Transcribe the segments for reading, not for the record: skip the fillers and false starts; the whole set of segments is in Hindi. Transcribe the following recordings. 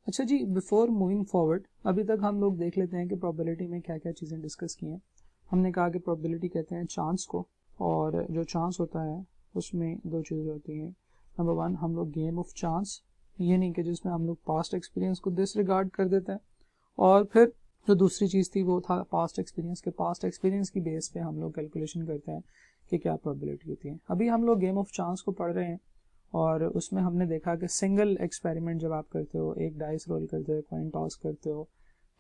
अच्छा जी, बिफोर मूविंग फॉरवर्ड अभी तक हम लोग देख लेते हैं कि प्रोबेबिलिटी में क्या क्या चीज़ें डिस्कस की हैं। हमने कहा कि प्रोबेबिलिटी कहते हैं चांस को, और जो चांस होता है उसमें दो चीज़ें होती हैं। नंबर वन, हम लोग गेम ऑफ चांस, ये नहीं कि जिसमें हम लोग पास्ट एक्सपीरियंस को डिसरिगार्ड कर देते हैं, और फिर जो दूसरी चीज़ थी वो था पास्ट एक्सपीरियंस की बेस पे हम लोग कैलकुलेशन करते हैं कि क्या प्रोबेबिलिटी होती है। अभी हम लोग गेम ऑफ चांस को पढ़ रहे हैं, और उसमें हमने देखा कि सिंगल एक्सपेरिमेंट जब आप करते हो, एक डाइस रोल करते हो, कॉइन टॉस करते हो,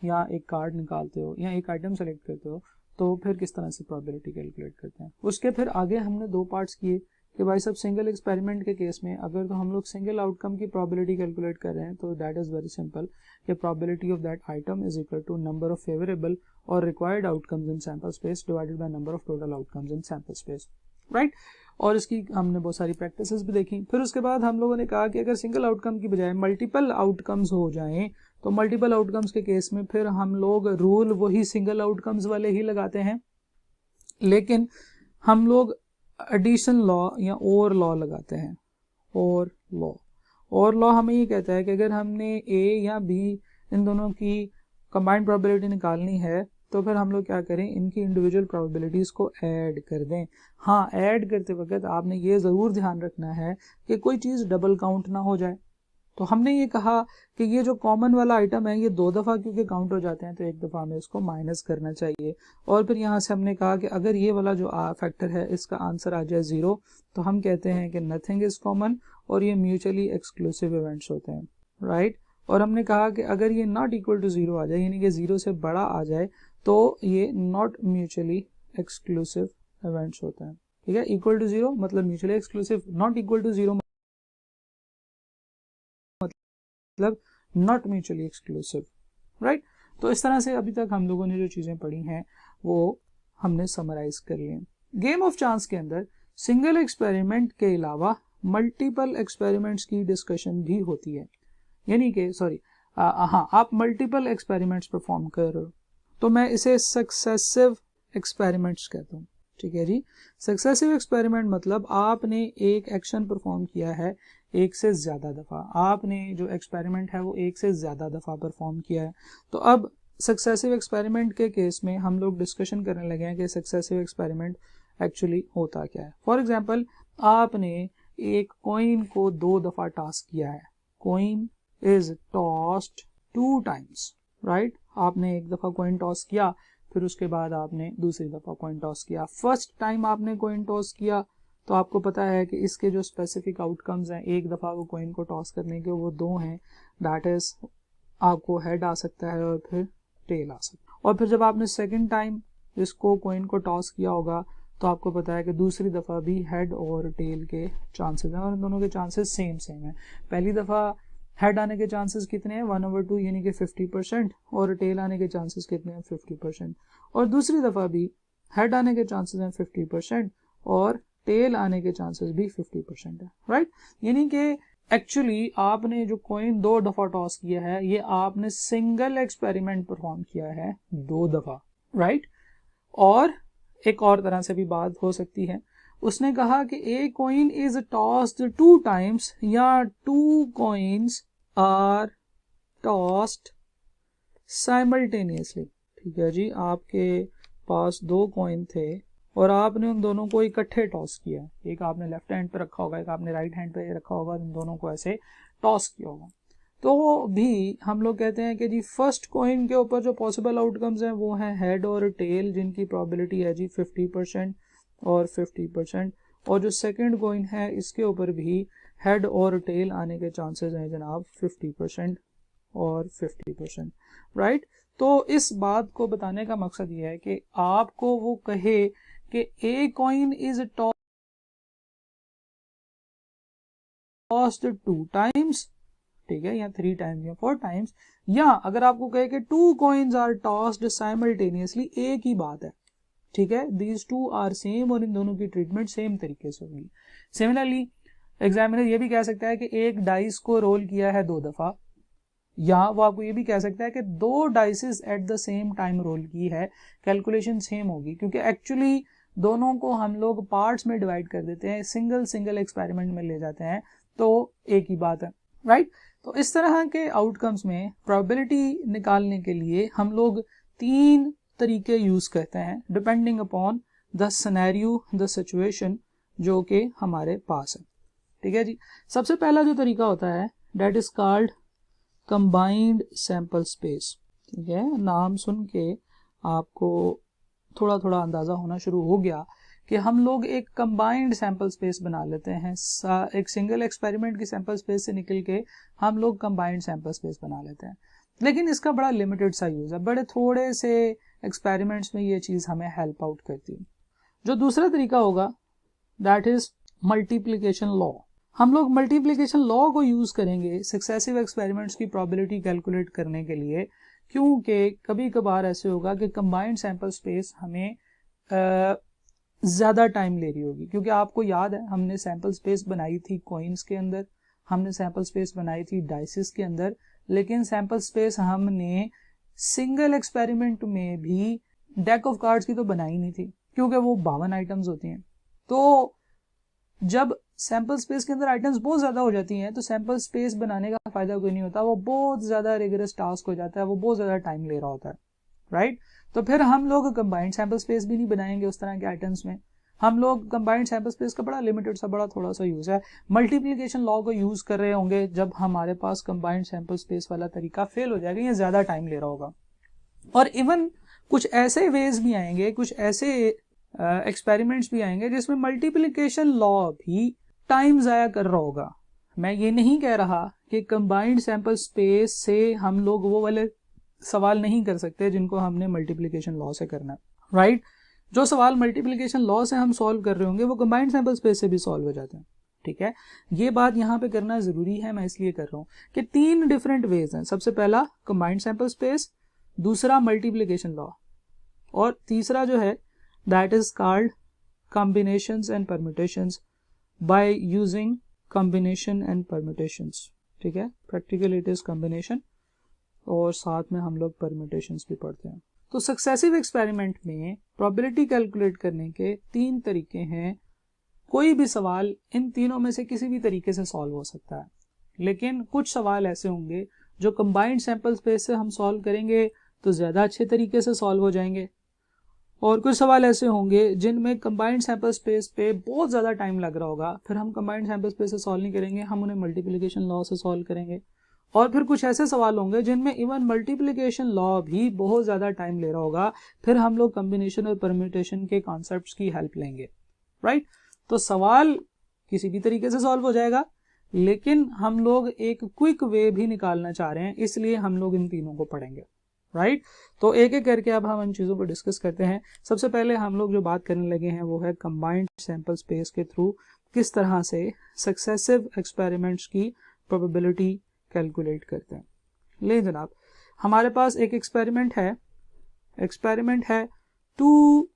या एक कार्ड निकालते हो, या एक आइटम सेलेक्ट करते हो, तो फिर किस तरह से प्रोबेबिलिटी कैलकुलेट करते हैं। उसके फिर आगे हमने दो पार्ट्स किए कि भाई सब सिंगल एक्सपेरिमेंट के केस में अगर तो हम लोग सिंगल आउटकम की प्रोबेबिलिटी कैलकुलेट कर रहे हैं तो दैट इज़ वेरी सिंपल कि probability of that item is equal to number of favourable और required outcomes in sample space divided by number of total outcomes in sample space, right. और इसकी हमने बहुत सारी प्रैक्टिसेस भी देखी। फिर उसके बाद हम लोगों ने कहा कि अगर सिंगल आउटकम की बजाय मल्टीपल आउटकम्स हो जाएं तो मल्टीपल आउटकम्स के केस में फिर हम लोग रूल वही सिंगल आउटकम्स वाले ही लगाते हैं, लेकिन हम लोग एडिशन लॉ या और लॉ लगाते हैं। और लॉ हमें ये कहता है कि अगर हमने ए या बी इन दोनों की कंबाइंड प्रोबेबिलिटी निकालनी है तो फिर हम लोग क्या करें, इनकी इंडिविजुअल प्रोबेबिलिटीज़ को ऐड कर दें। हाँ, ऐड करते वक्त आपने ये ज़रूर ध्यान रखना है कि कोई चीज़ डबल काउंट ना हो जाए। तो हमने ये कहा कि ये जो कॉमन वाला आइटम है ये दो दफ़ा क्योंकि काउंट हो जाते हैं तो एक दफ़ा हमें इसको माइनस करना चाहिए। और फिर यहाँ से हमने कहा कि अगर ये वाला जो फैक्टर है इसका आंसर आ जाए 0 तो हम कहते हैं कि नथिंग इज़ कॉमन और ये म्यूचुअली एक्सक्लूसिव इवेंट्स होते हैं, राइट। और हमने कहा कि अगर ये नॉट इक्वल टू 0 आ जाए, यानी कि 0 से बड़ा आ जाए, तो ये नॉट म्यूचुअली एक्सक्लूसिव इवेंट्स होते हैं। ठीक है, इक्वल टू 0 मतलब mutually exclusive, not equal to 0 मतलब नॉट म्यूचुअली एक्सक्लूसिव, राइट। तो इस तरह से अभी तक हम लोगों ने जो चीज़ें पढ़ी हैं वो हमने समराइज कर ली हैं। गेम ऑफ चांस के अंदर सिंगल एक्सपेरिमेंट के अलावा मल्टीपल एक्सपेरिमेंट्स की डिस्कशन भी होती है, यानी कि हाँ, आप मल्टीपल एक्सपेरिमेंट्स परफॉर्म कर रहे हो तो मैं इसे सक्सेसिव एक्सपेरिमेंट्स कहता हूँ। ठीक है जी, सक्सेसिव एक्सपेरिमेंट मतलब आपने एक एक्शन परफॉर्म किया है एक से ज़्यादा दफ़ा, आपने जो एक्सपेरिमेंट है वो एक से ज़्यादा दफ़ा परफॉर्म किया है। तो अब सक्सेसिव एक्सपेरिमेंट के केस में हम लोग डिस्कशन करने लगे हैं कि सक्सेसिव एक्सपेरिमेंट एक्चुअली होता क्या है। फॉर एग्जांपल, आपने एक कॉइन को 2 दफ़ा टॉस किया है, coin is tossed 2 times, right. आपने एक दफ़ा कॉइन टॉस किया, फिर उसके बाद आपने दूसरी दफ़ा कॉइन टॉस किया। फर्स्ट टाइम आपने कॉइन टॉस किया तो आपको पता है कि इसके जो स्पेसिफिक आउटकम्स हैं एक दफ़ा वो कॉइन को टॉस करने के वो 2 हैं, दैट इज़ आपको हेड आ सकता है और फिर टेल आ सकता है। और फिर जब आपने सेकंड टाइम इसको कॉइन को टॉस किया होगा तो आपको पता है कि दूसरी दफ़ा भी हेड और टेल के चांसेस हैं, और इन दोनों के चांसेस सेम हैं। पहली दफ़ा हेड आने के चांसेस कितने हैं, 1/2 यानी कि 50%, और टेल आने के चांसेस कितने हैं, 50%। और दूसरी दफ़ा भी हेड आने के चांसेस हैं 50% और टेल आने के चांसेस भी 50% है, राइट। यानी कि एक्चुअली आपने जो कॉइन 2 दफ़ा टॉस किया है ये आपने सिंगल एक्सपेरिमेंट परफॉर्म किया है 2 दफ़ा, राइट। और एक और तरह से भी बात हो सकती है, उसने कहा कि a coin is tossed 2 times या 2 कॉइन्स आर टॉस्ड साइमल्टेनियसली। ठीक है जी, आपके पास 2 कॉइन थे और आपने उन दोनों को इकट्ठे टॉस किया, एक आपने लेफ्ट हैंड पे रखा होगा, एक आपने राइट हैंड पे रखा होगा, इन दोनों को ऐसे टॉस किया होगा। तो भी हम लोग कहते हैं कि जी फर्स्ट कॉइन के ऊपर जो पॉसिबल आउटकम्स हैं वो हैं हेड और टेल, जिनकी प्रोबेबिलिटी है जी 50% और 50%। और जो सेकंड कॉइन है इसके ऊपर भी हेड और टेल आने के चांसेस हैं जनाब 50% और 50%, राइट। तो इस बात को बताने का मकसद ये है कि आपको वो कहे कि a coin is tossed 2 times, ठीक है, या 3 टाइम्स या 4 टाइम्स, या अगर आपको कहे कि 2 कॉइन्स आर टॉस्ड साइमल्टेनियसली, एक ही बात है, ठीक है, दीज 2 आर सेम और इन दोनों की ट्रीटमेंट सेम तरीके से होगी। सिमिलरली एग्जामिनर ये भी कह सकता है कि एक डाइस को रोल किया है 2 दफ़ा, या वो आपको ये भी कह सकता है कि 2 dices at the same time roll की है, कैलकुलेशन सेम होगी, क्योंकि एक्चुअली दोनों को हम लोग पार्ट्स में डिवाइड कर देते हैं, सिंगल एक्सपेरिमेंट में ले जाते हैं, तो एक ही बात है, राइट। तो इस तरह के आउटकम्स में प्रोबेबिलिटी निकालने के लिए हम लोग 3 तरीके यूज करते हैं depending upon the scenario, the situation जो कि हमारे पास है। ठीक है जी। सबसे पहला जो तरीका होता है that is called combined sample space. ठीक है, नाम सुन के आपको थोड़ा थोड़ा अंदाजा होना शुरू हो गया कि हम लोग एक कंबाइंड सैंपल स्पेस बना लेते हैं। एक सिंगल एक्सपेरिमेंट की सैंपल स्पेस से निकल के हम लोग कंबाइंड सैंपल स्पेस बना लेते हैं, लेकिन इसका बड़ा लिमिटेड सा यूज है। बड़े थोड़े से एक्सपेरिमेंट्स में ये चीज हमें हेल्प आउट करती है। जो दूसरा तरीका होगा दैट इज मल्टीप्लिकेशन लॉ। हम लोग मल्टीप्लिकेशन लॉ को यूज करेंगे सक्सेसिव एक्सपेरिमेंट्स की प्रोबेबिलिटी कैलकुलेट करने के लिए, क्योंकि कभी कभार ऐसे होगा कि कंबाइंड सैंपल स्पेस हमें ज़्यादा टाइम ले रही होगी। क्योंकि आपको याद है हमने सैंपल स्पेस बनाई थी कॉइन्स के अंदर, हमने सैंपल स्पेस बनाई थी डाइसेस के अंदर, लेकिन सैंपल स्पेस हमने सिंगल एक्सपेरिमेंट में भी डेक ऑफ कार्ड्स की तो बनाई नहीं थी, क्योंकि वो 52 आइटम्स होती हैं। तो जब सैंपल स्पेस के अंदर आइटम्स बहुत ज़्यादा हो जाती हैं तो सैंपल स्पेस बनाने का फायदा कोई नहीं होता, वो बहुत ज़्यादा रिगरस टास्क हो जाता है, वो बहुत ज़्यादा टाइम ले रहा होता है, राइट। तो फिर हम लोग कंबाइंड सैंपल स्पेस भी नहीं बनाएंगे उस तरह के आइटम्स में। हम लोग कंबाइंड सैंपल स्पेस का बड़ा लिमिटेड सा, बड़ा थोड़ा सा यूज है। मल्टीप्लिकेशन लॉ को यूज कर रहे होंगे जब हमारे पास कंबाइंड सैंपल स्पेस वाला तरीका फेल हो जाएगा, ये ज्यादा टाइम ले रहा होगा। और इवन कुछ ऐसे वेज भी आएंगे, कुछ ऐसे एक्सपेरिमेंट्स भी आएंगे जिसमें मल्टीप्लिकेशन लॉ भी टाइम जाया कर रहा होगा। मैं ये नहीं कह रहा कि कंबाइंड सैंपल स्पेस से हम लोग वो वाले सवाल नहीं कर सकते जिनको हमने मल्टीप्लिकेशन लॉ से करना है, राइट। जो सवाल मल्टीप्लिकेशन लॉ से हम सॉल्व कर रहे होंगे वो कंबाइंड सैंपल स्पेस से भी सॉल्व हो जाते हैं। ठीक है, ये बात यहाँ पे करना जरूरी है, मैं इसलिए कर रहा हूँ कि 3 डिफरेंट वेज हैं। सबसे पहला कंबाइंड सैंपल स्पेस, दूसरा मल्टीप्लिकेशन लॉ, और तीसरा जो है that is called combinations and permutations by using combination and permutations. ठीक है, प्रैक्टिकल इट इज कॉम्बिनेशन और साथ में हम लोग परम्यूटेशंस भी पढ़ते हैं। तो सक्सेसिव एक्सपेरिमेंट में प्रोबेबिलिटी कैलकुलेट करने के 3 तरीके हैं। कोई भी सवाल इन तीनों में से किसी भी तरीके से सॉल्व हो सकता है, लेकिन कुछ सवाल ऐसे होंगे जो कंबाइंड सैंपल स्पेस से हम सॉल्व करेंगे तो ज़्यादा अच्छे तरीके से सॉल्व हो जाएंगे, और कुछ सवाल ऐसे होंगे जिनमें कंबाइंड सैंपल स्पेस पे बहुत ज़्यादा टाइम लग रहा होगा, फिर हम कंबाइंड सैंपल स्पेस से सॉल्व नहीं करेंगे, हम उन्हें मल्टीप्लिकेशन लॉ से सॉल्व करेंगे। और फिर कुछ ऐसे सवाल होंगे जिनमें इवन मल्टीप्लिकेशन लॉ भी बहुत ज़्यादा टाइम ले रहा होगा, फिर हम लोग कॉम्बिनेशन और परम्यूटेशन के कॉन्सेप्ट्स की हेल्प लेंगे, राइट। तो सवाल किसी भी तरीके से सॉल्व हो जाएगा, लेकिन हम लोग एक क्विक वे भी निकालना चाह रहे हैं, इसलिए हम लोग इन तीनों को पढ़ेंगे, राइट। तो एक एक करके अब हम इन चीज़ों को डिस्कस करते हैं। सबसे पहले हम लोग जो बात करने लगे हैं वो है कंबाइंड सैंपल स्पेस के थ्रू किस तरह से सक्सेसिव एक्सपेरिमेंट्स की प्रोबेबिलिटी कैलकुलेट करते हैं। ले जनाब, हमारे पास एक एक्सपेरिमेंट है 2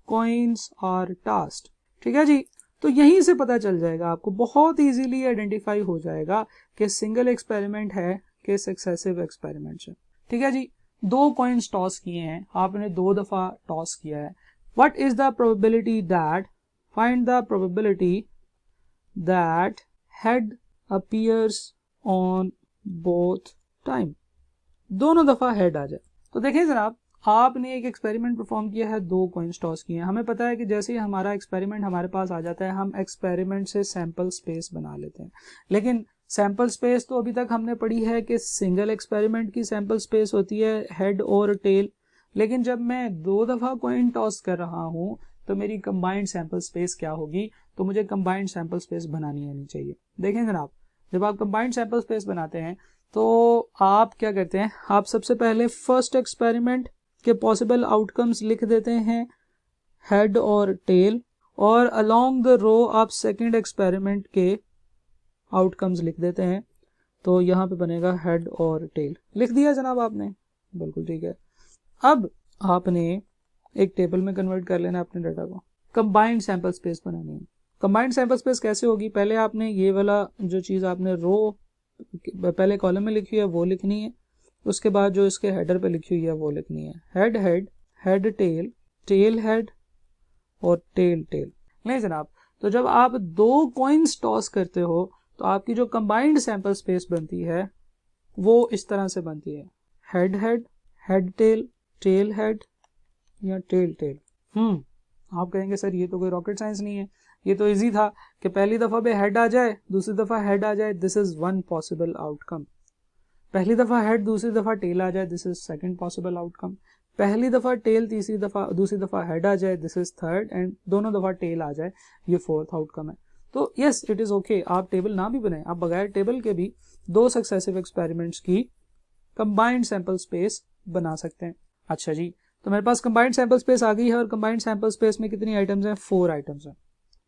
कॉइन्स आर टास्ड। ठीक है जी, तो यहीं से पता चल जाएगा आपको, बहुत इजीली आइडेंटिफाई हो जाएगा कि सिंगल एक्सपेरिमेंट है कि सक्सेसिव एक्सपेरिमेंट है। ठीक है जी, 2 कॉइन्स टॉस किए हैं, आपने 2 दफा टॉस किया है। What is the probability that, find the probability that head appears on both time, दोनों दफा हेड आ जाए। तो देखें जनाब, आपने एक एक्सपेरिमेंट परफॉर्म किया है, 2 कॉइन्स टॉस किए हैं। हमें पता है कि जैसे ही हमारा एक्सपेरिमेंट हमारे पास आ जाता है, हम एक्सपेरिमेंट से सैंपल स्पेस बना लेते हैं। लेकिन सैंपल स्पेस तो अभी तक हमने पढ़ी है कि सिंगल एक्सपेरिमेंट की सैंपल स्पेस होती है हेड और टेल, लेकिन जब मैं 2 दफा कॉइन टॉस कर रहा हूं तो मेरी कंबाइंड सैंपल स्पेस क्या होगी, तो मुझे कंबाइंड सैंपल स्पेस बनानी आनी चाहिए। देखें जनाब, जब आप कंबाइंड सैंपल स्पेस बनाते हैं तो आप क्या करते हैं, आप सबसे पहले फर्स्ट एक्सपेरिमेंट के पॉसिबल आउटकम्स लिख देते हैं हेड और टेल, और अलोंग द रो आप सेकंड एक्सपेरिमेंट के आउटकम्स लिख देते हैं। तो यहाँ पे बनेगा हेड और टेल। लिख दिया जनाब आपने, बिल्कुल ठीक है। अब आपने एक टेबल में कन्वर्ट कर लेना अपने डाटा को, कंबाइंड सैंपल स्पेस बनानी है। कंबाइंड सैंपल स्पेस कैसे होगी, पहले आपने ये वाला जो चीज़ आपने रो पहले कॉलम में लिखी है वो लिखनी है, उसके बाद जो इसके हेडर पे लिखी हुई है वो लिखनी है। Head head, head tail, tail head और टेल टेल। नहीं जनाब, तो जब आप 2 कॉइन्स टॉस करते हो तो आपकी जो कंबाइंड सैंपल स्पेस बनती है वो इस तरह से बनती है, head head, head tail, tail head या टेल टेल। आप कहेंगे सर ये तो कोई रॉकेट साइंस नहीं है, ये तो इजी था कि पहली दफ़ा पे हेड आ जाए दूसरी दफ़ा हेड आ जाए, this is one possible outcome. पहली दफ़ा हेड दूसरी दफ़ा टेल आ जाए, this is second possible outcome. पहली दफ़ा टेल दूसरी दफ़ा हेड आ जाए, दिस इज़ थर्ड, एंड दोनों दफ़ा टेल आ जाए, ये फोर्थ आउटकम है। तो यस इट इज़ ओके, आप टेबल ना भी बनाएं, आप बगैर टेबल के भी 2 सक्सेसिव एक्सपेरिमेंट्स की कंबाइंड सैंपल स्पेस बना सकते हैं। अच्छा जी, तो मेरे पास कंबाइंड सैंपल स्पेस आ गई है और कंबाइंड सैंपल स्पेस में कितनी आइटम्स हैं? 4 आइटम्स हैं।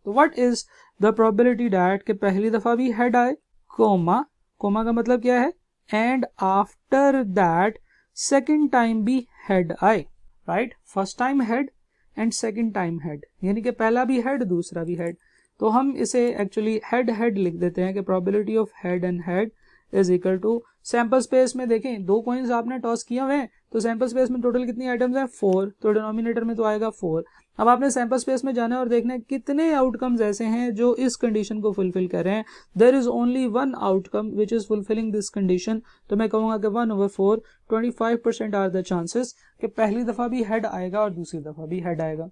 तो what is the probability that कि पहली दफा भी हेड आए, कोमा का मतलब क्या है, and after that second time भी हेड आए, right? First time head and second time head, यानी कि पहला भी हेड दूसरा भी हेड। तो हम इसे एक्चुअली हेड हेड लिख देते हैं कि probability of head and head is equal to sample space में देखें 2 कॉइन्स आपने टॉस किए हुए हैं, तो सैंपल स्पेस में टोटल कितनी आइटम्स हैं? 4, तो डिनोमिनेटर में तो आएगा 4। अब आपने सैंपल स्पेस में जाना है और देखना है कितने आउटकम्स ऐसे हैं जो इस कंडीशन को फुलफिल कर रहे हैं। There is only one outcome which is fulfilling this condition, तो मैं कहूंगा कि 1/4 25% आर द चांसेस कि पहली दफा भी हेड आएगा और दूसरी दफा भी हेड आएगा,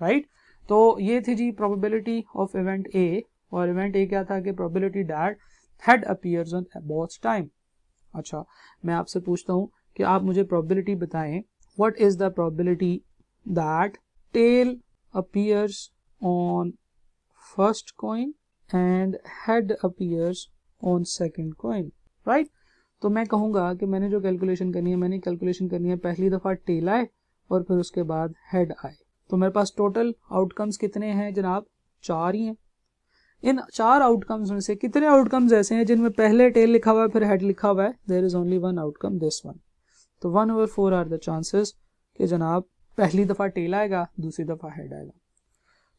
राइट? तो ये थी जी प्रोबेबिलिटी ऑफ इवेंट ए, और इवेंट ए क्या था कि probability that head appears on अबॉट्स टाइम। अच्छा, मैं आपसे पूछता हूं कि आप मुझे प्रोबेबिलिटी बताएं, what is the probability that tail appears on first coin and head appears on second coin, right? तो मैं कहूंगा कि मैंने जो कैलकुलेशन करनी है, मैंने कैलकुलेशन करनी है पहली दफा टेल आए और फिर उसके बाद हेड आए। तो मेरे पास टोटल आउटकम्स कितने हैं जनाब? 4 ही हैं। इन 4 आउटकम्स में से कितने आउटकम्स ऐसे हैं जिनमें पहले टेल लिखा हुआ है फिर हेड लिखा हुआ है? There is only one outcome, this one. तो 1/4 आर द चांसेस कि जनाब पहली दफा टेल आएगा दूसरी दफा हेड आएगा।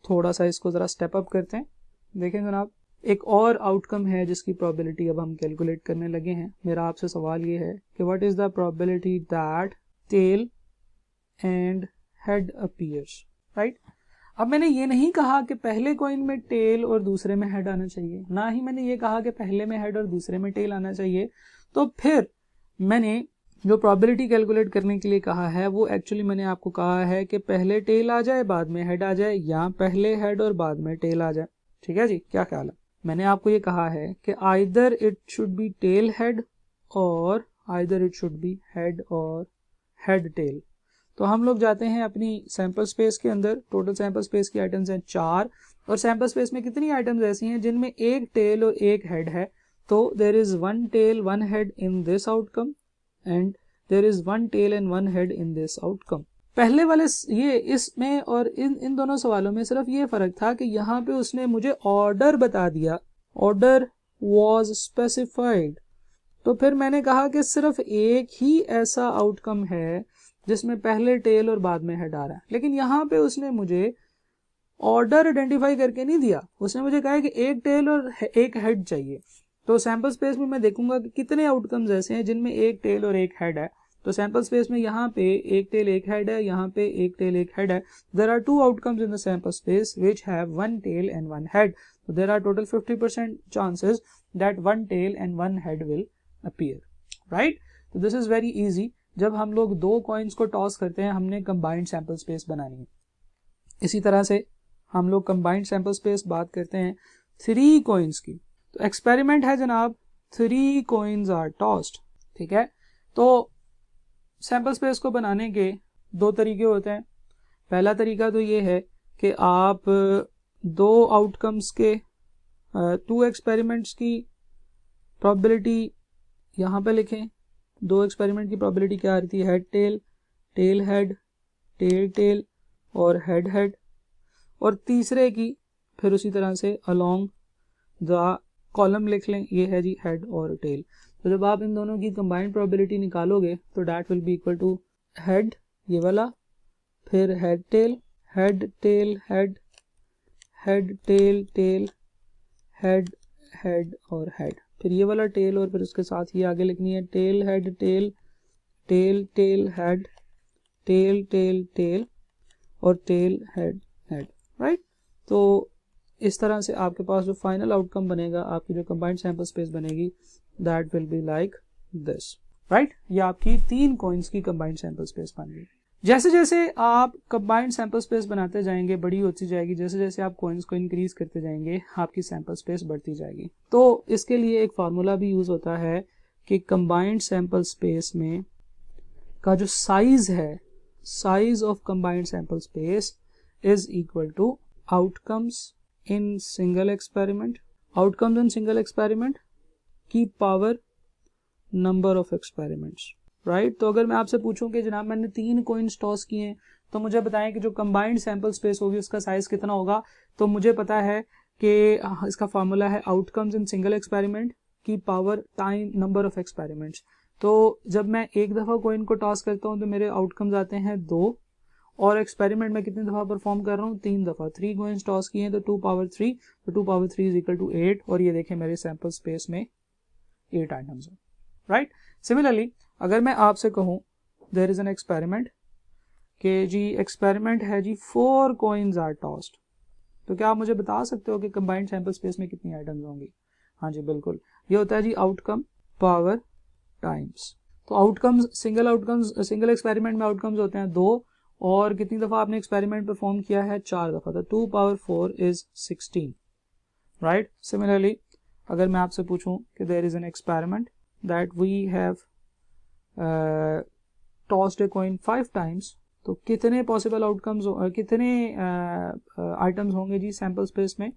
थोड़ा सा इसको जरा स्टेप अप करते हैं। देखें जनाब, एक और आउटकम है जिसकी प्रोबेबिलिटी अब हम कैलकुलेट करने लगे हैं। मेरा आपसे सवाल ये है कि what is the probability that tail and head appears, right? अब मैंने ये नहीं कहा कि पहले कॉइन में टेल और दूसरे में हेड आना चाहिए, ना ही मैंने ये कहा कि पहले में हेड और दूसरे में टेल आना चाहिए। तो फिर मैंने जो प्रोबेबिलिटी कैलकुलेट करने के लिए कहा है वो एक्चुअली मैंने आपको कहा है कि पहले टेल आ जाए बाद में हेड आ जाए, या पहले हेड और बाद में टेल आ जाए। ठीक है जी, क्या ख्याल है? मैंने आपको ये कहा है कि either it should be tail head और either it should be head और हेड टेल। तो हम लोग जाते हैं अपनी सैंपल स्पेस के अंदर। टोटल सैंपल स्पेस की आइटम्स हैं 4, और सैंपल स्पेस में कितनी आइटम्स ऐसी हैं जिनमें एक टेल और एक हेड है? तो there is 1 tail 1 head in this outcome and there is 1 tail and 1 head in this outcome. पहले वाले ये इसमें और इन दोनों सवालों में सिर्फ ये फर्क था कि यहाँ पे उसने मुझे ऑर्डर बता दिया, ऑर्डर वॉज स्पेसिफाइड। तो फिर मैंने कहा कि सिर्फ एक ही ऐसा आउटकम है जिसमें पहले टेल और बाद में हेड आ रहा है, लेकिन यहाँ पे उसने मुझे ऑर्डर आइडेंटिफाई करके नहीं दिया। उसने मुझे कहा है कि एक टेल और एक हेड चाहिए। तो सैंपल स्पेस में मैं देखूंगा कि कितने आउटकम्स ऐसे हैं जिनमें एक टेल और एक हेड है। तो सैंपल स्पेस में यहाँ पे एक टेल एक हेड है, यहाँ पे एक टेल एक हेड है। There are 2 outcomes in the sample space which have 1 tail and 1 head. So there are total 50% chances that 1 tail and 1 head will appear, right? तो this is very easy। जब हम लोग 2 कॉइन्स को टॉस करते हैं हमने कंबाइंड सैंपल स्पेस बनानी है। इसी तरह से हम लोग कंबाइंड सैंपल स्पेस बात करते हैं 3 कॉइन्स की। तो एक्सपेरिमेंट है जनाब 3 कॉइन्स आर टॉस्ड, ठीक है? तो सैंपल स्पेस को बनाने के 2 तरीके होते हैं। पहला तरीका तो ये है कि आप 2 आउटकम्स के 2 एक्सपेरिमेंट्स की प्रोबेबिलिटी यहाँ पे लिखें। 2 एक्सपेरिमेंट की प्रोबेबिलिटी क्या आ रही थी? Head tail, tail head, tail tail और हेड हेड। और तीसरे की फिर उसी तरह से अलोंग द कॉलम लिख लें, ये है जी हेड और टेल। तो जब आप इन दोनों की कंबाइंड प्रोबेबिलिटी निकालोगे तो that will be equal to head ये वाला, फिर head tail, head tail head, head tail tail, head head और हेड, फिर ये वाला टेल और फिर उसके साथ ही आगे लिखनी है tail head tail, tail tail head, tail tail tail और टेल हेड हेड, राइट? तो इस तरह से आपके पास जो फाइनल आउटकम बनेगा, आपकी जो कंबाइंड सैंपल स्पेस बनेगी, that will be like this, right. ये आपकी 3 कॉइन्स की कंबाइंड सैंपल स्पेस बन गई। जैसे जैसे आप कंबाइंड सैंपल स्पेस बनाते जाएंगे, बड़ी होती जाएगी, जैसे जैसे आप कॉइन्स को इंक्रीज करते जाएंगे, आपकी सैंपल स्पेस बढ़ती जाएगी। तो इसके लिए एक फार्मूला भी यूज होता है कि कंबाइंड सैंपल स्पेस में का जो साइज है, size of combined sample space is equal to outcomes in single experiment, outcomes in single experiment की power number of experiments, right. तो अगर मैं आपसे पूछूं कि जनाब मैंने 3 कॉइन्स टॉस किए हैं, तो मुझे बताएं कि जो कंबाइंड सैंपल स्पेस होगी उसका साइज कितना होगा। तो मुझे पता है कि इसका फार्मूला है आउटकम्स इन सिंगल एक्सपेरिमेंट की power time number of experiments. तो जब मैं एक दफ़ा कॉइन को टॉस करता हूँ तो मेरे आउटकम्स आते हैं 2, और एक्सपेरिमेंट में कितनी दफ़ा परफॉर्म कर रहा हूँ, 3 दफ़ा। 3 कॉइन्स टॉस किए हैं तो 2 पावर 3, तो 2 पावर 3 इज इक्वल टू 8, और ये देखें मेरे सैंपल स्पेस में 8 आइटम्स हैं, राइट। सिमिलरली अगर मैं आपसे कहूँ देयर इज एन एक्सपेरिमेंट कि जी एक्सपेरिमेंट है जी 4 कॉइन्स आर टॉस्ड, तो क्या आप मुझे बता सकते हो कि कंबाइंड सैंपल स्पेस में कितनी आइटम्स होंगी। हाँ जी बिल्कुल, ये होता है जी आउटकम पावर टाइम्स। तो आउटकम्स, सिंगल एक्सपेरिमेंट में आउटकम्स होते हैं 2, और कितनी दफ़ा आपने एक्सपेरिमेंट परफॉर्म किया है, 4 दफ़ा, तो 2 पावर 4 इज 16, राइट। सिमिलरली अगर मैं आपसे पूछूं कि there is an experiment that we have tossed a coin 5 times, तो कितने पॉसिबल आउटकम्स, कितने आइटम्स होंगे जी सैंपल स्पेस में।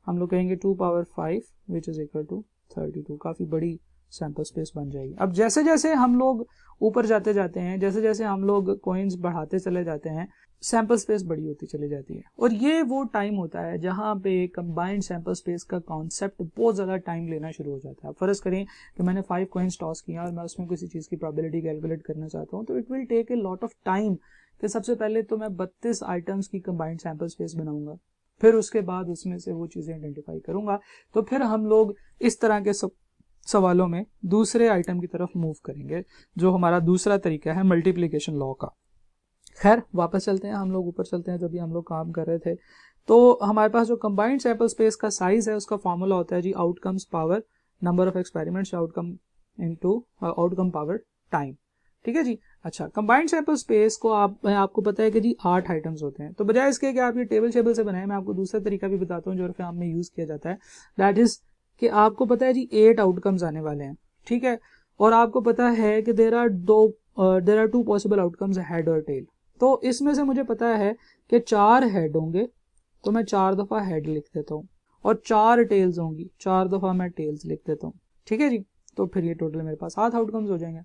हम लोग कहेंगे 2 power 5 which is equal to 32, काफ़ी बड़ी सैंपल स्पेस बन जाएगी। अब जैसे जैसे हम लोग ऊपर जाते जाते हैं, जैसे जैसे हम लोग कॉइन्स बढ़ाते चले जाते हैं, सैंपल स्पेस बड़ी होती चली जाती है। और ये वो टाइम होता है जहाँ पे कंबाइंड सैंपल स्पेस का कॉन्सेप्ट बहुत ज़्यादा टाइम लेना शुरू हो जाता है। फर्ज करें कि मैंने 5 कॉइन्स टॉस किया और मैं उसमें किसी चीज़ की प्रोबेबिलिटी कैलकुलेट करना चाहता हूँ, तो it will take a lot of time कि सबसे पहले तो मैं 32 आइटम्स की कंबाइंड सैंपल स्पेस बनाऊंगा, फिर उसके बाद उसमें से वो चीज़ें आइडेंटिफाई करूंगा, तो फिर हम लोग इस तरह के सवालों में दूसरे आइटम की तरफ मूव करेंगे, जो हमारा दूसरा तरीका है मल्टीप्लिकेशन लॉ का। खैर वापस चलते हैं, हम लोग ऊपर चलते हैं, जब भी हम लोग काम कर रहे थे तो हमारे पास जो कंबाइंड सैंपल स्पेस का साइज है उसका फॉर्मूला होता है जी outcomes power number of experiments, outcome into outcome power time, ठीक है जी। अच्छा, कंबाइंड सैंपल स्पेस को आपको पता है कि जी 8 आइटम्स होते हैं, तो बजाय इसके कि आप ये टेबल से बनाए, मैं आपको दूसरा तरीका भी बताता हूँ जो इरफान में यूज किया जाता है, दैट इज कि आपको पता है जी 8 आउटकम्स आने वाले हैं, ठीक है, और आपको पता है कि there are 2 possible outcomes, head और टेल। तो इसमें से मुझे पता है कि 4 हेड होंगे, तो मैं 4 दफ़ा हेड लिख देता हूँ, और 4 टेल्स होंगी, 4 दफ़ा मैं टेल्स लिख देता हूँ, ठीक है जी। तो फिर ये टोटल मेरे पास 7 आउटकम्स हो जाएंगे।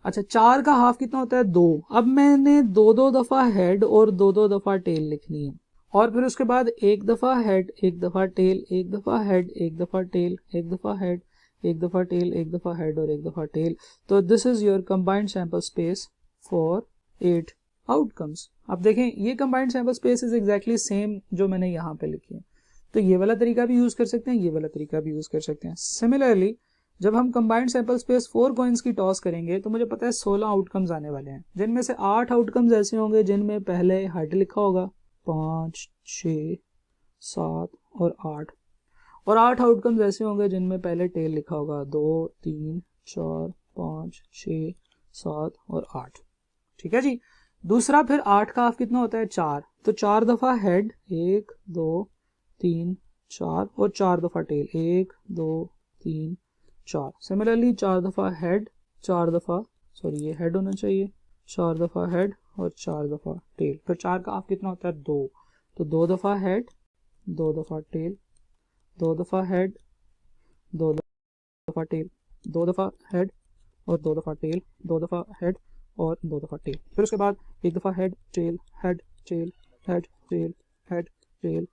अच्छा, 4 का हाफ कितना होता है, 2। अब मैंने 2-2 दफ़ा हेड और 2-2 दफ़ा टेल लिखनी है, और फिर उसके बाद 1 दफ़ा हेड, 1 दफ़ा टेल, 1 दफ़ा हेड, 1 दफ़ा टेल, 1 दफ़ा हेड, 1 दफ़ा टेल, 1 दफ़ा हेड और 1 दफ़ा टेल। तो this is your combined sample space for 8 outcomes. अब देखें ये combined sample space is exactly same जो मैंने यहाँ पे लिखी है, तो ये वाला तरीका भी यूज कर सकते हैं, ये वाला तरीका भी यूज कर सकते हैं। सिमिलरली जब हम कंबाइंड सैंपल स्पेस 4 कॉइन्स की टॉस करेंगे तो मुझे पता है 16 आउटकम्स आने वाले हैं, जिनमें से 8 आउटकम्स ऐसे होंगे जिनमें पहले हेड लिखा होगा 5, 6, 7 और 8, और 8 आउटकम्स ऐसे होंगे जिनमें पहले टेल लिखा होगा 2, 3, 4, 5, 6, 7 और 8, ठीक है जी। दूसरा फिर 8 का हाफ कितना होता है, 4, तो 4 दफ़ा हेड, 1, 2, 3, 4, और 4 दफ़ा टेल, 1, 2, 3, 4। सिमिलरली 4 दफ़ा हेड, 4 दफ़ा, सॉरी ये हेड होना चाहिए, 4 दफ़ा हेड और 4 दफ़ा टेल। फिर 4 का हाफ कितना होता है, 2, तो 2 दफ़ा हेड, 2 दफ़ा टेल, 2 दफ़ा हेड, 2 दफ़ा टेल, 2 दफ़ा हेड और 2 दफ़ा टेल, 2 दफ़ा हेड और 2 दफ़ा टेल। फिर उसके बाद 1 दफ़ा head, tail, head, tail, head, tail, head, tail,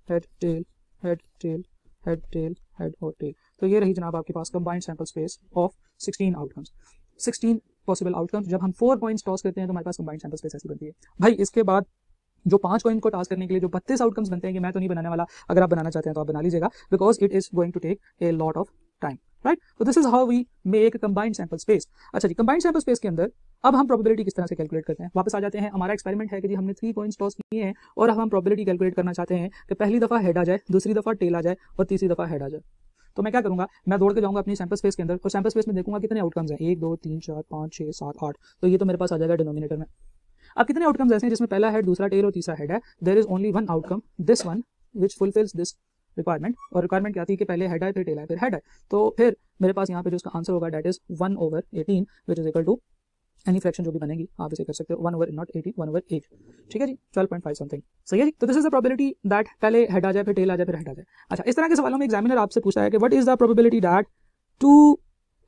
head, tail, head, tail, head, tail, head और टेल। तो ये रही जनाब आपके पास combined sample space of 16 outcomes, 16 possible outcomes. जब हम 4 कॉइन्स टॉस करते हैं तो हमारे पास कंबाइंड सैंपल स्पेस ऐसी बनती है। भाई इसके बाद जो 5 कॉइन को टॉस करने के लिए जो 32 आउटकम्स बनते हैं, कि मैं तो नहीं बनाने वाला, अगर आप बनाना चाहते हैं तो आप बना लीजिएगा, because it is going to take a lot of time, right. तो this is how we make combined sample space. अच्छा जी, कंबाइंड सैंपल स्पेस के अंदर अब हम प्रोबेबिलिटी किस तरह से कैलकुलेट करते हैं, वापस आ जाते हैं। हमारा एक्सपेरिमेंट है कि जी हमने 3 कॉइन्स टॉस किए हैं और अब हम प्रोबेबिलिटी कैलकुलेट करना चाहते हैं कि पहली दफा हेड आ जाए, दूसरी दफा टेल आ जाए और तीसरी दफा हेड आ जाए। तो मैं क्या करूंगा, मैं दौड़ के जाऊंगा अपनी सैंपल स्पेस के अंदर और सैंपल स्पेस में देखूंगा कितने आउटकम्स हैं, 1 2 3 4 5 6 7 8। तो ये तो मेरे पास आ जाएगा डिनोमिनेटर में। अब कितने आउटकम्स ऐसे हैं जिसमें पहला हेड, दूसरा टेल और तीसरा हेड है। There is only one outcome, this one which fulfils this requirement. और रिक्वायरमेंट क्या थी कि पहले हेड आए फिर टेल आए फिर हेड आए। तो फिर मेरे पास यहाँ पे जो इसका आंसर होगा that is 1/18 which is equal to any fraction जो भी बनेगी आप इसे कर सकते हो 1/8 1/8। ठीक है जी, 12.5 समथिंग। सही है जी। तो this is the probability that पहले हेड आ जाए फिर टेल आ जाए फिर हेड आ जाए। अच्छा, इस तरह के सवालों में एग्जामिनर आपसे पूछता है कि what is the probability that 2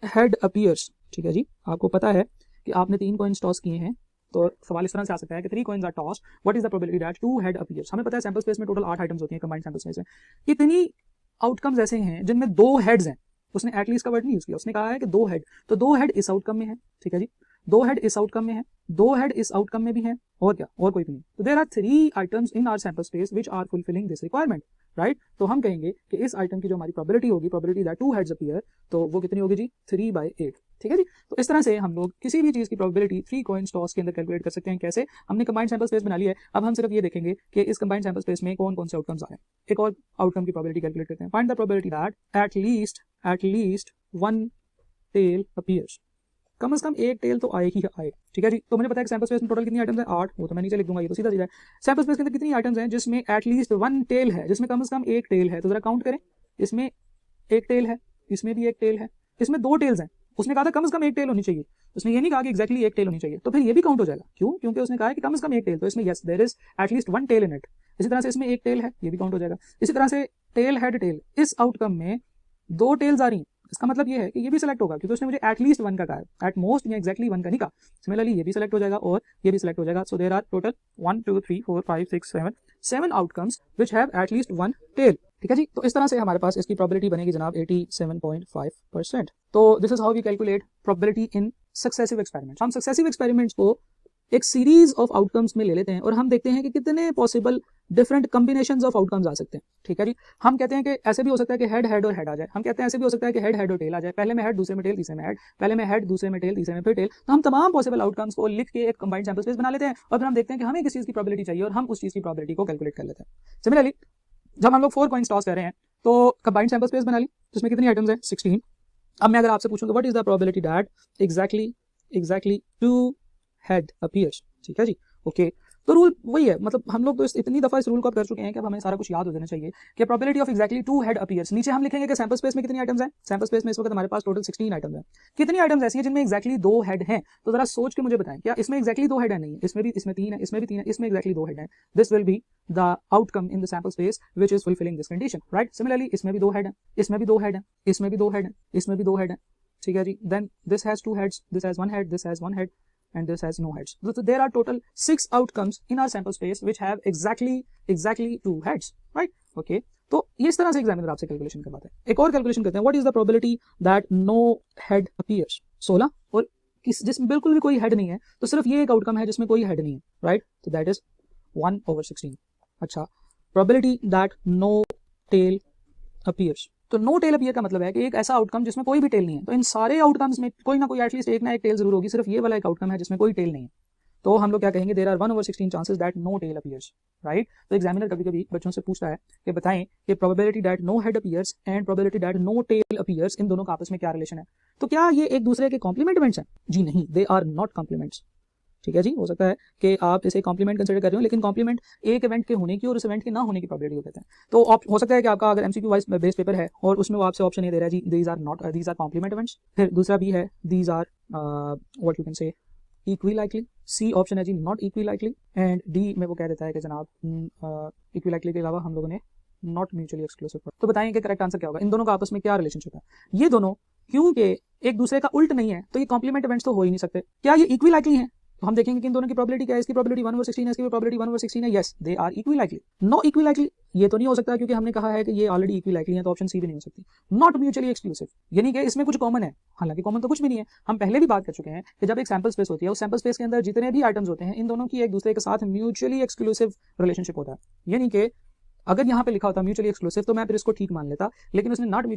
head appears. ठीक है जी, आपको पता है कि आपने 3 कॉइन्स टॉस किए हैं, तो सवाल इस तरह से आ सकता है कि 3 coins are toss, what is the probability that 2 head appears. हमें पता है सैंपल स्पेस में टोटल 8 आइटम्स होती हैं कंबाइंड सैंपल स्पेस में। कितनी आउटकम्स ऐसे हैं जिनमें 2 हेड्स हैं। उसने एटलीस्ट का वर्ड नहीं यूज किया, उसने कहा है कि 2 हेड। तो 2 हेड इस आउटकम में है। ठीक है जी, 2 हेड इस आउटकम में है, 2 हेड इस आउटकम में भी है, और क्या, और कोई भी नहीं। तो there are 3 items in our sample space which are fulfilling this requirement, right. तो हम कहेंगे कि इस आइटम की जो हमारी प्रोबेबिलिटी होगी, प्रोबेबिलिटी दैट 2 हेड्स अपीयर, तो वो कितनी होगी जी, 3/8। ठीक है जी। तो इस तरह से हम लोग किसी भी चीज की प्रोबेबिलिटी 3 कॉइन्स टॉस के अंदर कैलकुलेट कर सकते हैं। कैसे? हमने कंबाइंड सैंपल स्पेस बना लिया है, अब हम सिर्फ ये देखेंगे कि इस कंबाइंड सैंपल स्पेस में कौन कौन से आउटकम्स आ रहे हैं। एक और आउटकम की प्रोबेबिलिटी कैलकुलेट करते हैं। Find the probability that at least 1 tail appears. कम से कम एक टेल तो आए ही आए। ठीक है जी। तो मुझे पता है कि सैंपल स्पेस में टोटल कितनी आइटम्स हैं, 8। वो तो मैं नीचे लिख दूंगा, ये तो सीधा सीधा है। सैंपल स्पेस के अंदर कितनी आइटम्स हैं जिसमें एटलीस्ट 1 टेल है, जिसमें कम से कम एक टेल है। तो जरा काउंट करें, इसमें एक टेल है, इसमें भी एक टेल है, इसमें 2 टेल्स हैं। उसने कहा था कम से कम एक टेल होनी चाहिए, उसने ये नहीं कहा कि एक्जैक्टली एक टेल होनी चाहिए। तो फिर ये भी काउंट हो जाएगा। क्यों? क्योंकि उसने कहा है कि कम से कम एक टेल, तो इसमें yes there is at least 1 tail in it. इसी तरह से इसमें एक टेल है, ये भी काउंट हो जाएगा। इसी तरह से टेल हेड टेल, इस आउटकम में 2 टेल्स आ रही हैं, इसका मतलब ये है कि ये भी सिलेक्ट होगा, क्योंकि उसने मुझे एटलीस्ट 1 का कहा है, एट मोस्ट या एक्जैक्टली 1 का नहीं कहा। सिमिलरली ये भी सिलेक्ट हो जाएगा और ये भी सिलेक्ट हो जाएगा। So there are total 1 2 3 4 5 6 7 outcomes which have at least 1 tail. ठीक है जी। तो इस तरह से हमारे पास इसकी प्रोबेबिलिटी बनेगी जनाब 87.5%। तो this is how we calculate probability in successive experiments. हम सक्सेसिव एक्सपेरिमेंट्स को एक सीरीज ऑफ आउटकम्स में ले लेते हैं और हम देखते हैं कि कितने possible different combinations of outcomes आ सकते हैं। ठीक है जी। हम कहते हैं कि ऐसे भी हो सकता है कि हेड हेड और हेड आ जाए। हम कहते हैं ऐसे भी हो सकता है कि हेड हेड और टेल आ जाए, पहले में हेड दूसरे में टेल तीसरे में हेड, पहले में हेड दूसरे में टेल तीसरे में फिर टेल। तो हम तमाम पॉसिबल आउटकम्स को लिख के एक कंबाइंड सैंपल स्पेस बना लेते हैं और फिर हम देखते हैं कि हमें किस चीज की प्रोबेबिलिटी चाहिए और हम उस चीज की प्रोबेबिलिटी को कैलकुलेट कर लेते हैं। सिमिलरली जब हम लोग 4 कॉइन्स टॉस कर रहे हैं तो कंबाइंड सैंपल स्पेस बना ली, जिसमें कितनी आइटम्स हैं, 16। अब मैं अगर आपसे पूछूं what is the probability that exactly 2 head appears. ठीक है जी। ओके, तो रूल वही है, मतलब हम लोग तो इतनी दफा इस रूल को कर चुके हैं कि अब हमें सारा कुछ याद हो जाना चाहिए कि probability of exactly 2 head appears. नीचे हम लिखेंगे कि सैंपल स्पेस में कितनी आइटम्स हैं। सैंपल स्पेस में इस वक्त हमारे पास टोटल 16 आइटम्स हैं। कितनी आइटम्स ऐसी हैं जिनमें एग्जैक्टली 2 हेड हैं? तो जरा सोच के मुझे बताएं, क्या इसमें एग्जैक्टली 2 हेड है? नहीं, इसमें भी, इसमें 3 है, इसमें भी 3 है, इसमें एग्जैक्टली 2 हेड है। This will be the outcome in the sample space which is fulfilling this condition, right. Similarly इसमें भी 2 हेड है, इसमें भी 2 हेड है, इसमें भी 2 हेड है, इसमें भी 2 हेड है। ठीक है जी। Then this has 2 heads, this has 1 head, this has 1 head and this has no heads. So there are total 6 outcomes in our sample space which have exactly 2 heads, right? Okay. तो इस तरह से एग्जामिनर आपसे कैलकुलेशन करवाते हैं। एक और कैलकुलेशन करते हैं, what is the probability that no head appears. 16 और जिसमें बिल्कुल भी कोई हेड नहीं है, तो सिर्फ ये एक आउटकम है जिसमें कोई हेड नहीं है, राइट। तो दैट इज 1/16। अच्छा, probability that no tail appears. तो नो टेल अपीयर का मतलब है कि एक ऐसा आउटकम जिसमें कोई भी टेल नहीं है। तो इन सारे आउटकम्स में कोई ना कोई एटलीस्ट एक ना एक टेल जरूर होगी, सिर्फ ये वाला एक आउटकम है जिसमें कोई टेल नहीं है। तो हम लोग क्या कहेंगे, there are 1/16 chances that no tail appears, right. तो एग्जामिनर कभी कभी बच्चों से पूछता है कि बताएं कि probability that no head appears and probability that no tail appears, इन दोनों का आपस में क्या रिलेशन है। तो क्या ये एक दूसरे के कॉम्प्लीमेंट इवेंट्स हैं? जी नहीं, दे आर नॉट कॉम्प्लीमेंट्स। ठीक है जी। हो सकता है कि आप इसे कॉम्प्लीमेंट कंसिडर कर रहे हो, लेकिन कॉम्प्लीमेंट एक इवेंट के होने की और उस इवेंट के ना होने की प्रोबेबिलिटी को कहते हैं। तो हो सकता है कि आपका अगर एमसीक्यू वाइज बेस्ड पेपर है और उसमें वो आपसे ऑप्शन ये दे रहा है जी दीज आर कॉम्प्लीमेंट इवेंट्स। फिर दूसरा भी है these are what you can say equilikely. C option है जी not equilikely. And D में वो कह देता है कि जनाब इक्वी लाइकली के अलावा हम लोगों ने नॉट म्यूचुअली एक्सक्लूसिव। तो बताएं कि करेक्ट आंसर क्या होगा, इन दोनों का आपस में क्या रिलेशनशिप है। ये दोनों क्योंकि एक दूसरे का उल्ट नहीं है, तो ये कॉम्प्लीमेंट इवेंट्स तो हो ही नहीं सकते। क्या ये इक्वी लाइकली है? तो हम देखेंगे कि इन दोनों की प्रोबेबिलिटी क्या है। इसकी प्रोबेबिलिटी 1/16 है, इसकी प्रोबेबिलिटी 1/16 है। Yes, they are equi likely. No equi likely ये तो नहीं हो सकता, क्योंकि हमने कहा है कि ये ऑलरेडी इक्वी लाइकली है, तो ऑप्शन सी भी नहीं हो सकती। नॉट म्यूचुअली एक्सक्लूसिव, यानी कि इसमें कुछ कॉमन है, हालांकि कॉमन तो कुछ भी नहीं है। हम पहले भी बात कर चुके हैं कि जब एक सैंपल स्पेस होती है, उस सैंपल स्पेस के अंदर जितने भी आइटम्स होते हैं, इन दोनों की एक दूसरे के साथ म्यूचुअली एक्सक्लूसिव रिलेशनशिप होता है। यानी कि अगर यहाँ पे लिखा होता म्यूचुअली एक्सक्लूसिव तो मैं फिर इसको ठीक मान लेता, लेकिन उसने नॉट